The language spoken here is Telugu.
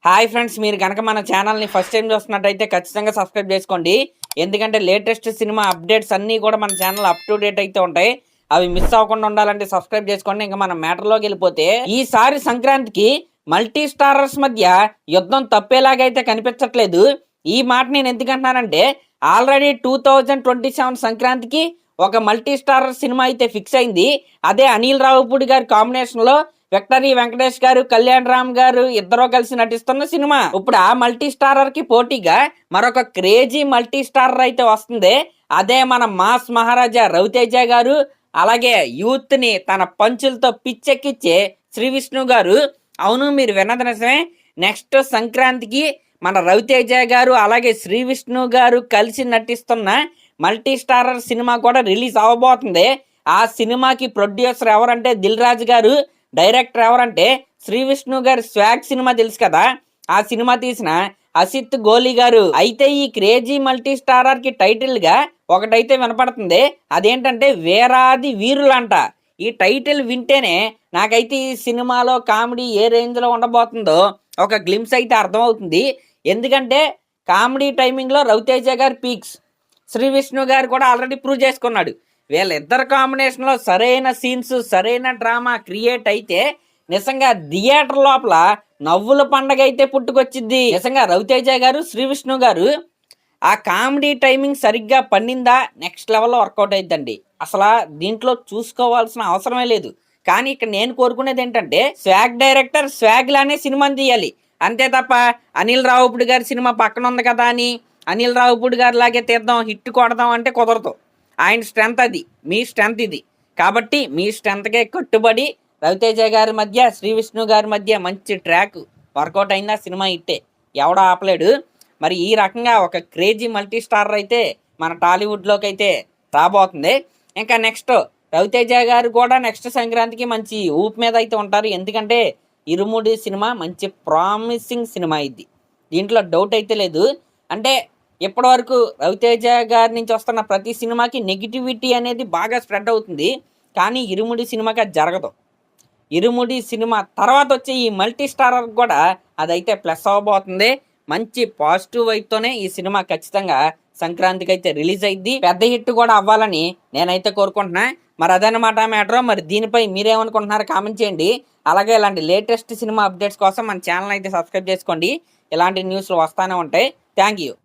హాయ్ ఫ్రెండ్స్, మీరు కనుక మన ఛానల్ని ఫస్ట్ టైం చూస్తున్నట్టయితే ఖచ్చితంగా సబ్స్క్రైబ్ చేసుకోండి. ఎందుకంటే లేటెస్ట్ సినిమా అప్డేట్స్ అన్నీ కూడా మన ఛానల్ అప్ టు డేట్ అయితే ఉంటాయి. అవి మిస్ అవ్వకుండా ఉండాలంటే సబ్స్క్రైబ్ చేసుకోండి. ఇంకా మన మ్యాటర్లోకి వెళ్ళిపోతే, ఈసారి సంక్రాంతికి మల్టీ స్టారర్స్ మధ్య యుద్ధం తప్పేలాగైతే కనిపించట్లేదు. ఈ మాట నేను ఎందుకంటున్నానంటే, ఆల్రెడీ 2027 సంక్రాంతికి ఒక మల్టీ స్టారర్ సినిమా అయితే ఫిక్స్ అయింది. అదే అనిల్ రావిపూడి గారి కాంబినేషన్ లో విక్టరీ వెంకటేష్ గారు, కళ్యాణ్ రామ్ గారు ఇద్దరు కలిసి నటిస్తున్న సినిమా. ఇప్పుడు ఆ మల్టీ స్టారర్ కి పోటీగా మరొక క్రేజీ మల్టీ స్టారర్ అయితే వస్తుంది. అదే మన మాస్ మహారాజా రవితేజ గారు, అలాగే యూత్ ని తన పంచులతో పిచ్చెక్కిచ్చే శ్రీ విష్ణు గారు. అవును, మీరు విన్నది నిజమే. నెక్స్ట్ సంక్రాంతికి మన రవితేజ గారు అలాగే శ్రీ విష్ణు గారు కలిసి నటిస్తున్న మల్టీ స్టారర్ సినిమా కూడా రిలీజ్ అవ్వబోతుంది. ఆ సినిమాకి ప్రొడ్యూసర్ ఎవరంటే దిల్ రాజు గారు, డైరెక్టర్ ఎవరంటే శ్రీ విష్ణు గారి స్వాగ్ సినిమా తెలుసు కదా, ఆ సినిమా తీసిన అసిత్ గోలి గారు. అయితే ఈ క్రేజీ మల్టీ స్టారర్ కి టైటిల్ గా ఒకటైతే వినపడుతుంది. అదేంటంటే వీరాది వీరులంట. ఈ టైటిల్ వింటేనే నాకైతే ఈ సినిమాలో కామెడీ ఏ రేంజ్ లో ఉండబోతుందో ఒక గ్లిమ్స్ అయితే అర్థమవుతుంది. ఎందుకంటే కామెడీ టైమింగ్ లో రవితేజ గారు పీక్స్, శ్రీ విష్ణు గారు కూడా ఆల్రెడీ ప్రూవ్ చేసుకున్నాడు. వీళ్ళిద్దరు కాంబినేషన్ లో సరైన సీన్స్, సరైన డ్రామా క్రియేట్ అయితే నిజంగా థియేటర్ లోపల నవ్వుల పండగ అయితే పుట్టుకొచ్చిద్ది. నిజంగా రవితేజ గారు, శ్రీ విష్ణు గారు ఆ కామెడీ టైమింగ్ సరిగ్గా పండిందా నెక్స్ట్ లెవెల్లో వర్కౌట్ అయిద్దండి. అసలు దీంట్లో చూసుకోవాల్సిన అవసరమే లేదు. కానీ ఇక్కడ నేను కోరుకునేది ఏంటంటే, స్వాగ్ డైరెక్టర్ స్వాగ్ లానే సినిమాని తీయాలి. అంతే తప్ప అనిల్ రావిపూడి గారి సినిమా పక్కన ఉంది కదా అని అనిల్ రావిపూడి గారి లాగే తీద్దాం, హిట్ కొడదాం అంటే కుదరదు. ఆయన స్ట్రెంత్ అది, మీ స్ట్రెంత్ ఇది. కాబట్టి మీ స్ట్రెంత్కే కట్టుబడి రవితేజ గారి మధ్య, శ్రీ విష్ణు గారి మధ్య మంచి ట్రాక్ వర్కౌట్ అయిందా సినిమా హిట్టే, ఎవడో ఆపలేడు. మరి ఈ రకంగా ఒక క్రేజీ మల్టీ స్టారర్ అయితే మన టాలీవుడ్లోకి అయితే రాబోతుంది. ఇంకా నెక్స్ట్ రవితేజ గారు కూడా నెక్స్ట్ సంక్రాంతికి మంచి ఊపు మీద అయితే ఉంటారు. ఎందుకంటే ఇరుముడి సినిమా మంచి ప్రామిసింగ్ సినిమా ఇది, దీంట్లో డౌట్ అయితే లేదు. అంటే ఇప్పటి వరకు రవితేజ గారి నుంచి వస్తున్న ప్రతి సినిమాకి నెగిటివిటీ అనేది బాగా స్ప్రెడ్ అవుతుంది. కానీ ఇరుముడి సినిమాకి అది జరగదు. ఇరుముడి సినిమా తర్వాత వచ్చే ఈ మల్టీ స్టారర్ కూడా అదైతే ప్లస్ అవ్వబోతుంది. మంచి పాజిటివ్ వైపుతోనే ఈ సినిమా ఖచ్చితంగా సంక్రాంతికి అయితే రిలీజ్ అయింది. పెద్ద హిట్ కూడా అవ్వాలని నేనైతే కోరుకుంటున్నా. మరి అదనమాట మ్యాటర్. మరి దీనిపై మీరేమనుకుంటున్నారో కామెంట్ చేయండి. అలాగే ఇలాంటి లేటెస్ట్ సినిమా అప్డేట్స్ కోసం మన ఛానల్ అయితే సబ్స్క్రైబ్ చేసుకోండి. ఇలాంటి న్యూస్లు వస్తూనే ఉంటాయి. Thank you.